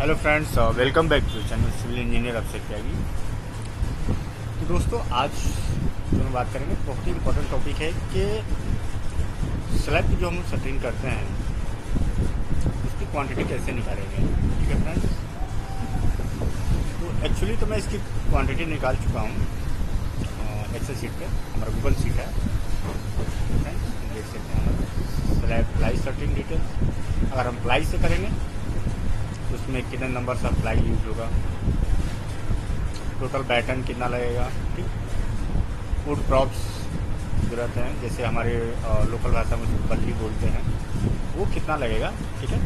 Hello friends, welcome back to channel civil engineer अफसर त्यागी। तो दोस्तों, आज जो हम बात करेंगे बहुत ही इम्पोर्टेंट टॉपिक है कि स्लैब की जो हम शटरिंग करते हैं उसकी क्वांटिटी कैसे निकालेंगे। ठीक है फ्रेंड्स, तो एक्चुअली तो मैं इसकी क्वांटिटी निकाल चुका हूँ एक्सेल शीट पे, हमारा गूगल शीट है फ्रेंड्स, देख सकते हैं हमारा स्लैब प्लाई शटरिंग डिटेल्स। अगर हम प्लाई से करेंगे तो उसमें कितने नंबर ऑफ प्लाई यूज होगा, टोटल बैटर्न कितना लगेगा, ठीक, वुड प्रॉप्स जो रहते हैं जैसे हमारे लोकल भाषा में उसको बल्ली बोलते हैं, वो कितना लगेगा। ठीक है,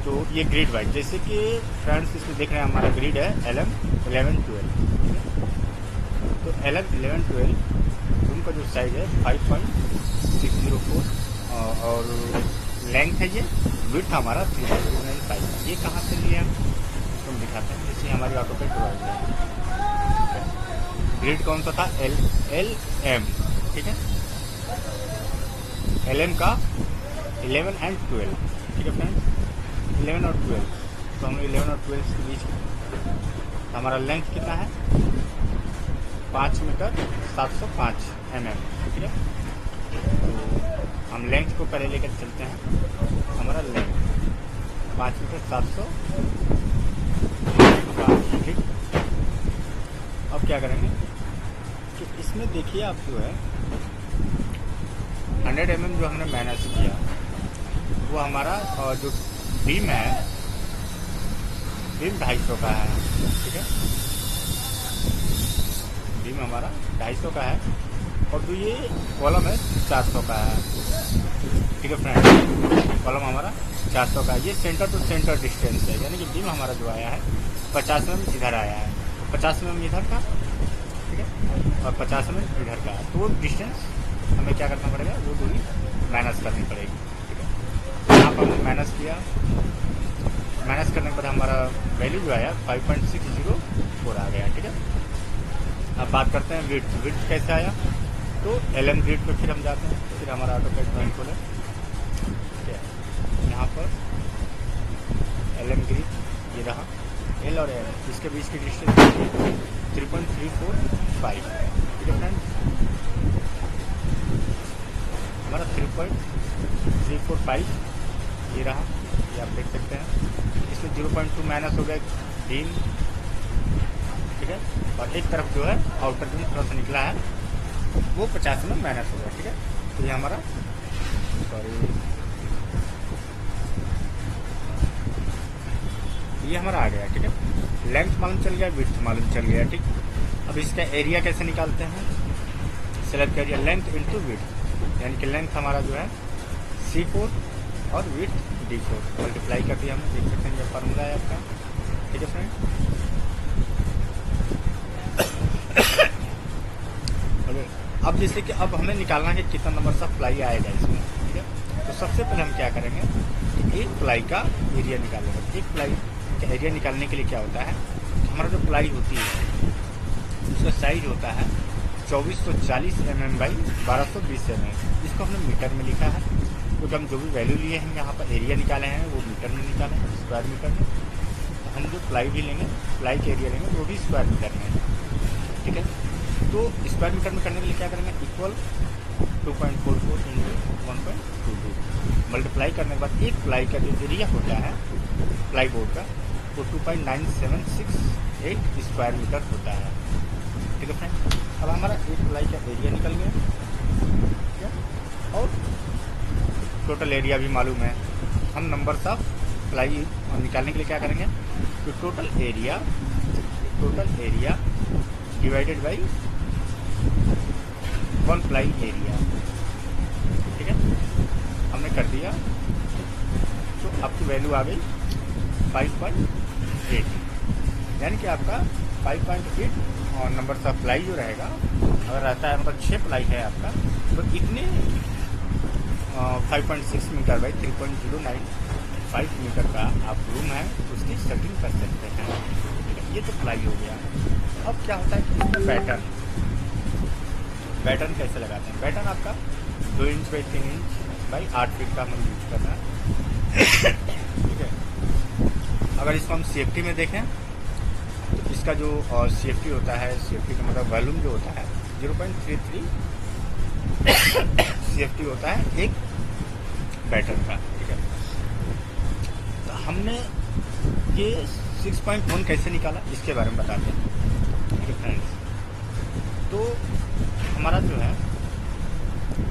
तो ये ग्रिड वाइज, जैसे कि फ्रेंड्स इसमें देख रहे हैं हमारा ग्रिड है LM 11-12। तो LM 11-12 रूम का जो साइज है 5.604 और लेंथ है, ये विड्थ हमारा 3.295। ये कहाँ से लिए हम इसको हम दिखाते हैं, जैसे हमारी ऑटो पे प्रोवाइड है। ग्रिड कौन सा था, LM, ठीक है, LM का 11 और 12। ठीक है फ्रेंड्स, 11 और 12, तो हम 11 और 12 के बीच हमारा लेंथ कितना है, 5 मीटर 705 mm। ठीक है, तो हम लेंथ को पहले लेकर चलते हैं। हमारा लेंथ 5 मीटर 705। ठीक, अब क्या करेंगे कि इसमें देखिए आप जो है 100 mm जो हमने माइनस किया वो हमारा जो बीम है, बीम 250 का है। ठीक है, बीम हमारा 250 का है और जो ये कॉलम है 400 का है। ठीक है फ्रेंड, कॉलम हमारा 400 का है। ये सेंटर टू सेंटर डिस्टेंस है, यानी कि बीम हमारा जो आया है 50 mm इधर आया है, 50 mm इधर का, ठीक है, और 50 mm इधर का। तो वो डिस्टेंस हमें क्या करना पड़ेगा, वो दूरी माइनस करनी पड़ेगी। ठीक है, यहाँ पर हमने माइनस किया, माइनस करने के बाद हमारा वैल्यू जो आया 5.604 आ गया। ठीक है, अब बात करते हैं विड्थ। विड्थ कैसे आया, तो LM ग्रिड पे फिर हम जाते हैं, फिर हमारा ऑटोकैड ड्राइंग खोलें। ठीक है, यहाँ पर LM ग्रिड ये रहा, L और M, इसके बीच की डिस्टेंस 3.345। ठीक है फ्रेंड्स, हमारा 3.345 ये रहा, ये आप देख सकते हैं। इसमें 0.2 माइनस हो गया बीम। ठीक है, और एक तरफ जो है आउटर बीम थोड़ा सा निकला है, वो 50 में माइनस हो गया। ठीक है, तो ये हमारा ये हमारा आ गया। ठीक है, लेंथ मालूम चल गया, विड्थ मालूम चल गया। ठीक, अब इसका एरिया कैसे निकालते हैं, स्लैब का एरिया लेंथ इंटू विड्थ, यानी कि लेंथ हमारा जो है C4 और विड्थ D4 मल्टीप्लाई कर दिया हमने, देख सकते हैं ये फार्मूला है आपका। ठीक है फ्रेंड, अब जैसे कि अब हमें निकालना है कितना नंबर सा प्लाई आएगा इसमें। ठीक है, तो सबसे पहले हम क्या करेंगे कि एक प्लाई का एरिया निकालेंगे। एक प्लाई का एरिया निकालने के लिए क्या होता है, हमारा जो प्लाई होती है उसका साइज होता है 2440 mm बाई 1220 mm। इसको हमने मीटर में लिखा है, क्योंकि हम जो भी वैल्यू लिए हैं यहाँ पर एरिया निकाले हैं वो मीटर में निकाले हैं, स्क्वायर मीटर में। तो हम जो प्लाई भी लेंगे, प्लाई का एरिया लेंगे, वो भी स्क्वायर मीटर में। ठीक है, तो स्क्वायर मीटर में करने के लिए क्या करेंगे, इक्वल 2.44 इंटू 1.22 मल्टीप्लाई करने के बाद एक प्लाई का जो एरिया होता है प्लाई बोर्ड का वो 2.9768 स्क्वायर मीटर होता है। ठीक है फ्रेंड, अब हमारा एक प्लाई का एरिया निकल गया। ठीक है, और टोटल एरिया भी मालूम है। हम नंबर ऑफ प्लाई निकालने के लिए क्या करेंगे, तो total area divided by 1 ply area. ठीक है, हमने कर दिया, तो आपकी वैल्यू आ गई 5.8, यानी कि आपका 5.8 और नंबर ऑफ प्लाई जो रहेगा, अगर रहता है मतलब 6 प्लाई है आपका, तो इतने 5.6 मीटर बाई 3.095 मीटर का आप रूम है उसकी शटरिंग कर सकते हैं। ठीक है, ये तो प्लाई हो गया। अब क्या होता है कि इसमें पैटर्न कैसे लगाते हैं। पैटर्न आपका 2 inch by 3 inch by 8 feet का हम यूज करना है। ठीक है, अगर इसको हम CFT में देखें तो इसका जो CFT होता है, CFT का मतलब वॉल्यूम जो होता है 0.33 CFT होता है एक बैटर का, ठीक है। तो हमने ये 6.1 कैसे निकाला इसके बारे में बताते हैं, ठीक है फ्रेंड्स। तो हमारा जो है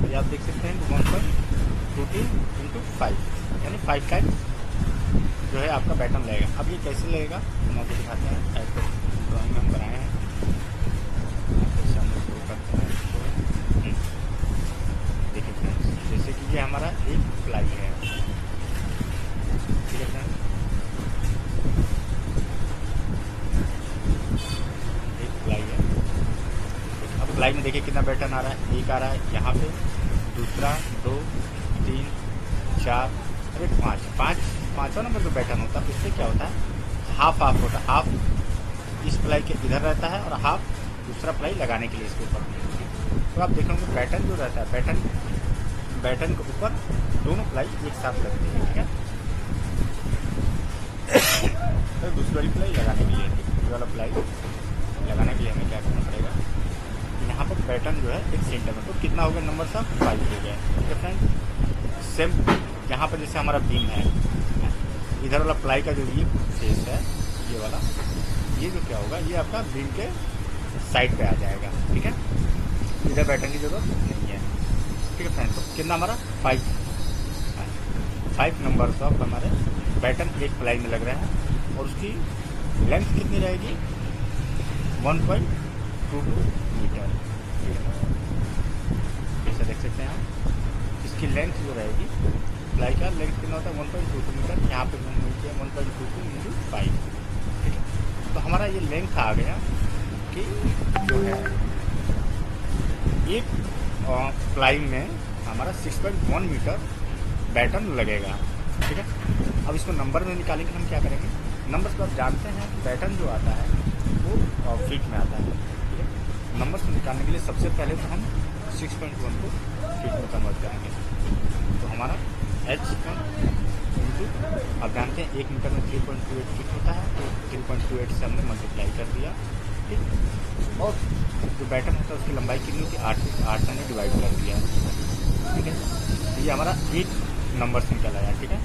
ये आप देख सकते हैं 1.22 × 5 यानी 5 टाइम्स जो है आपका बैटन लगेगा। अब ये कैसे लगेगा हम आपको दिखाते हैं, टाइप ड्राइंग हम बनाए हैं, जैसे हम शुरू करते हैं इसको। देखिए फ्रेंड्स, जैसे कि ये हमारा एक प्लाई है, ठीक है फ्रेंड्स, एक प्लाई है। अब प्लाई में देखिए कितना बैटन आ रहा है, एक आ रहा है यहाँ पे, दूसरा 2 3 4 अरे 5 पाँचवा नंबर जो बैटन होता है उससे क्या होता है, हाफ होता है, हाफ इस प्लाई के इधर रहता है और हाफ दूसरा प्लाई लगाने के लिए इसके ऊपर। तो आप देखेंगे बैटन जो रहता है, बैटन के ऊपर दोनों प्लाई एक साथ लगते हैं, ठीक है। तो दूसरी वाली प्लाई लगाने के लिए, दूसरी वाला प्लाई लगाने के लिए हमें क्या करना पड़ेगा, यहाँ पर बैटन जो है एक सेंटर में, तो कितना हो गया नंबर सब 5 हो गया, ठीक है फ्रेंड। सेम यहाँ पर जैसे हमारा बीम है, इधर वाला प्लाई का जो ये फेस है, ये वाला, ये जो क्या होगा, ये आपका बीम के साइड पे आ जाएगा, ठीक है। इधर बैठने की जरूरत नहीं है, ठीक है फ्रेंड्स। तो कितना हमारा 5 नंबर ऑफ हमारे बैटन एक प्लाई में लग रहे हैं और उसकी लेंथ कितनी रहेगी 1.22 मीटर, ठीक है। जैसे देख सकते हैं आप, इसकी लेंथ जो रहेगी, प्लाई का लेंथ कितना होता है 1.22 मीटर, यहाँ पे मिलती है 1.22 × 5, ठीक है। तो हमारा ये लेंथ आ गया कि जो है एक प्लाई में हमारा 6.1 मीटर बैटन लगेगा, ठीक है। अब इसको नंबर में निकालेंगे, हम क्या करेंगे, नंबर्स को आप जानते हैं कि बैटन जो आता है वो फीट में आता है, ठीक है। नंबर्स को निकालने के लिए सबसे पहले तो हम 6.1 को फीट में कन्वर्ट करेंगे। तो हमारा H इंटू, आप जानते हैं 1 मीटर में 3.28 फीट होता है, तो 3.28 से हमने मल्टीप्लाई कर दिया, ठीक। और जो बैटन होता है उसकी लंबाई कितनी होती है 8 से डिवाइड कर दिया, ठीक है। तो ये हमारा एक नंबर से निकल आया, ठीक है।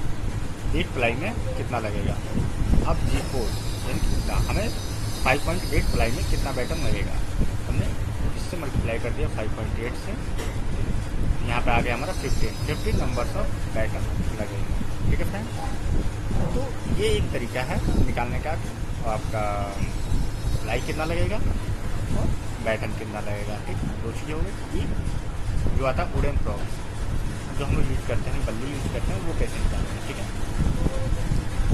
एक प्लाई में कितना लगेगा, अब G4 यानी कितना, हमें 5.8 प्लाई में कितना बैटन लगेगा, हमने इससे मल्टीप्लाई कर दिया 5.8 से, यहाँ पे आ गया हमारा 15 नंबर्स ऑफ बैटन लगेंगे, ठीक है फ्रेंड। तो ये एक तरीका है निकालने का, आपका प्लाई कितना लगेगा और बैटन कितना लगेगा, ठीक। दो चीज़ें हो गई। जो आता है वुडन प्रॉक्स जो हम लोग यूज़ करते हैं, बल्ली यूज़ करते हैं, वो कैसे निकालते हैं, ठीक है।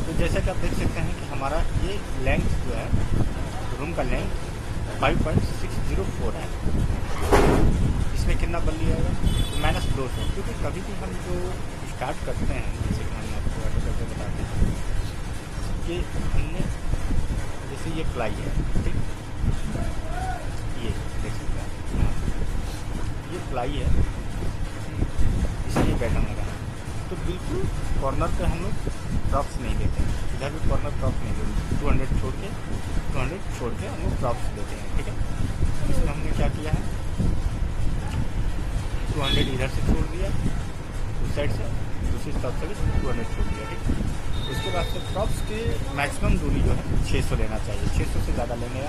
तो जैसा कि आप देख सकते हैं कि हमारा ये लेंथ जो है, रूम का लेंथ 5.604 है, इसमें कितना बल्ली आएगा, तो -200, क्योंकि कभी भी हम जो स्टार्ट करते हैं, जैसे कि हम आपको ऐसे करके बताते हैं कि हमने जैसे ये प्लाई है, ठीक, ये देख सकते हैं, ये प्लाई है, इसलिए बैटन लगा है। तो बिल्कुल कॉर्नर पे हम लोग प्रॉप्स नहीं देते हैं, इधर भी कॉर्नर प्रॉप्स नहीं देते, 200 छोड़ के हम लोग प्रॉप्स देते हैं, ठीक है। इसमें हमने क्या किया है, 200 इधर से छोड़ दिया, उस साइड से दूसरी तरफ से भी 200 छोड़ दिया, ठीक। उसके बाद से प्रॉप्स के मैक्सिमम दूरी जो है 600 लेना चाहिए, 600 से ज़्यादा लेंगे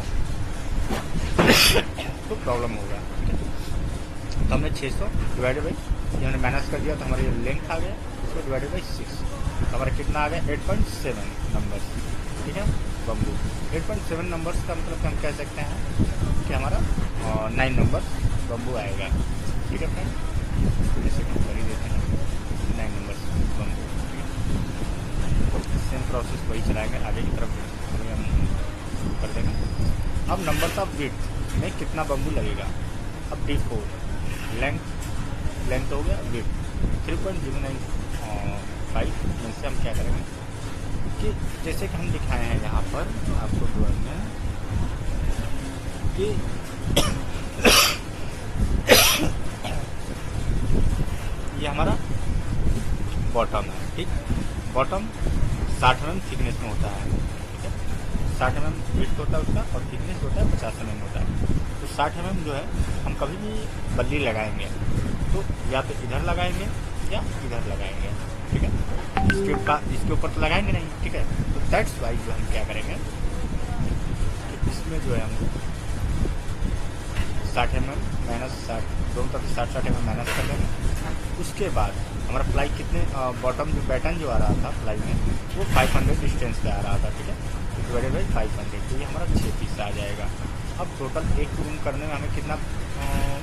तो प्रॉब्लम होगा, ठीक है। तो हमने 600 डिवाइडेड बाई, ये हमने माइनस कर दिया तो हमारा ये लेंथ आ गया, उसको डिवाइडेड बाई 6, तो हमारा कितना आ गया 8.7 नंबर्स, ठीक है। बम्बू 8.7 नंबर्स का मतलब हम कह सकते हैं कि हमारा 9 नंबर बम्बू आएगा, ठीक है फ्रेंड। जैसे हम कर ही देते हैं 9 नंबर्स बम्बू, ठीक है। सेम प्रोसेस वही चलाएंगे, आगे की तरफ हम शुरू कर देंगे। अब नंबर्स ऑफ विड्थ में कितना बम्बू लगेगा, अब D4 लेंथ हो गया, विड्थ 3.095, इनसे हम क्या करेंगे कि जैसे कि हम दिखाए हैं यहाँ पर आपको ड्राइंग में कि ये हमारा बॉटम है, ठीक। बॉटम 60 mm थिकनेस में होता है, ठीक है। 60 mm विड्थ होता है उसका और थिकनेस होता है 50 mm होता है। तो 60 mm जो है हम कभी भी बल्ली लगाएंगे तो या तो इधर लगाएंगे या इधर लगाएंगे, ठीक है। इसके ऊपर तो लगाएंगे नहीं, ठीक है। तो दैट्स वाई जो हम क्या करेंगे कि इसमें जो है हम 60 mm माइनस 60, दोनों तरफ 60 mm माइनस कर लेंगे। उसके बाद हमारा प्लाई कितने बॉटम जो पैटर्न जो आ रहा था प्लाई में वो 500 डिस्टेंस पे आ रहा था, ठीक है। तो डिवाइडेड बाई 500, तो ये हमारा 6 पीस आ जाएगा। अब टोटल एक रूम करने में हमें कितना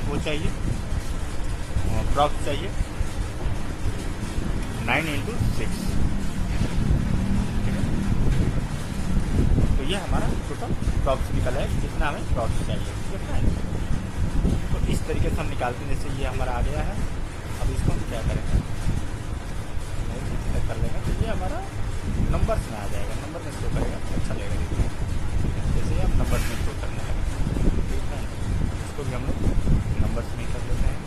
वो चाहिए, प्रॉक्स चाहिए 9 × 6, ठीक है। तो ये हमारा टोटल प्रॉक्स निकल है, जितना हमें प्रॉक्स चाहिए, ठीक है। तो इस तरीके से हम निकालते हैं, जैसे ये हमारा आ गया है। अब इसको हम क्या करेंगे, कर लेंगे तो ये हमारा नंबर्स में आ जाएगा, नंबर में शो करेगा, अच्छा लगेगा देखिए। जैसे हम नंबर्स में शो करने लगे, ठीक है। इसको भी हम लोग नंबर्स में कर लेते हैं।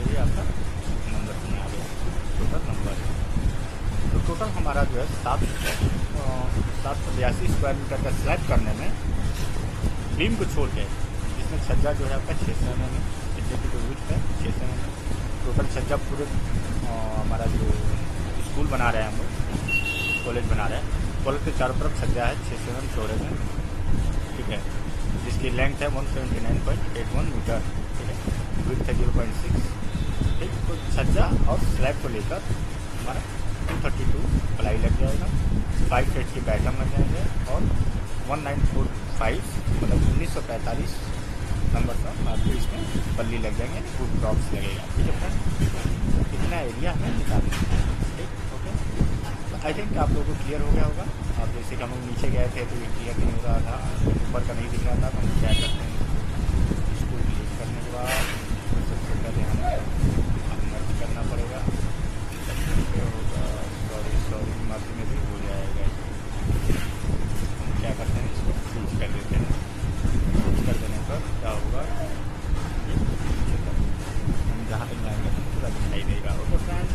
ये आपका नंबर्स में आ गया, टोटल नंबर। तो टोटल हमारा जो है 782 स्क्वायर मीटर का स्लैब करने में बीम को छोड़ के, जिसमें छज्जा जो है आपका 600 mm है, छज्जे की जो विड्थ है 600 mm है। टोटल छज्जा पूरे हमारा जो स्कूल बना रहे हैं हम लोग, कॉलेज बना रहे हैं, कॉलेज के चारों तरफ छज्जा है 600 mm चौड़े में, ठीक है। जिसकी लेंथ है 179.81 मीटर, ठीक है। विड्थ है 0.6, ठीक। तो छज्जा और स्लैब को लेकर हमारा 232 प्लाई लग जाएगा, 5 फीट की बैटम लग जाएंगे और 1945 मतलब 1945 नंबर का आपको इसमें पल्ली लग जाएंगे, फुट ड्रॉप्स लगेगा, ठीक है फ्रेंड। कितना एरिया हमें निकालना है, ठीक, ओके। तो आई थिंक आप लोगों को क्लियर हो गया होगा। आप जैसे कि हम लोग नीचे गए थे तो ये क्लियर नहीं हो रहा था, ऊपर का नहीं दिख रहा था, तो हम क्या करते हैं, इसको क्लिक करने के बाद सबसे पहले हमें मर्ज करना पड़ेगा, होगा सॉरी मर्ज में भी हो जाएगा। हम क्या करते हैं, इसको फ्रीज कर देते हैं। फ्रीज कर देने पर क्या होगा, हम जहाँ तक जाएंगे पूरा दिखाई देगा, ओके फ्रेंड्स।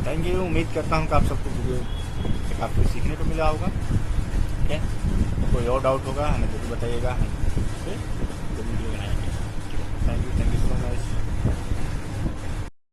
Thank you. उम्मीद करता हूँ कि आप सबको वीडियो से काफ़ी सीखने को मिला होगा, ठीक है। कोई और डाउट होगा हमें जरूर बताइएगा, हम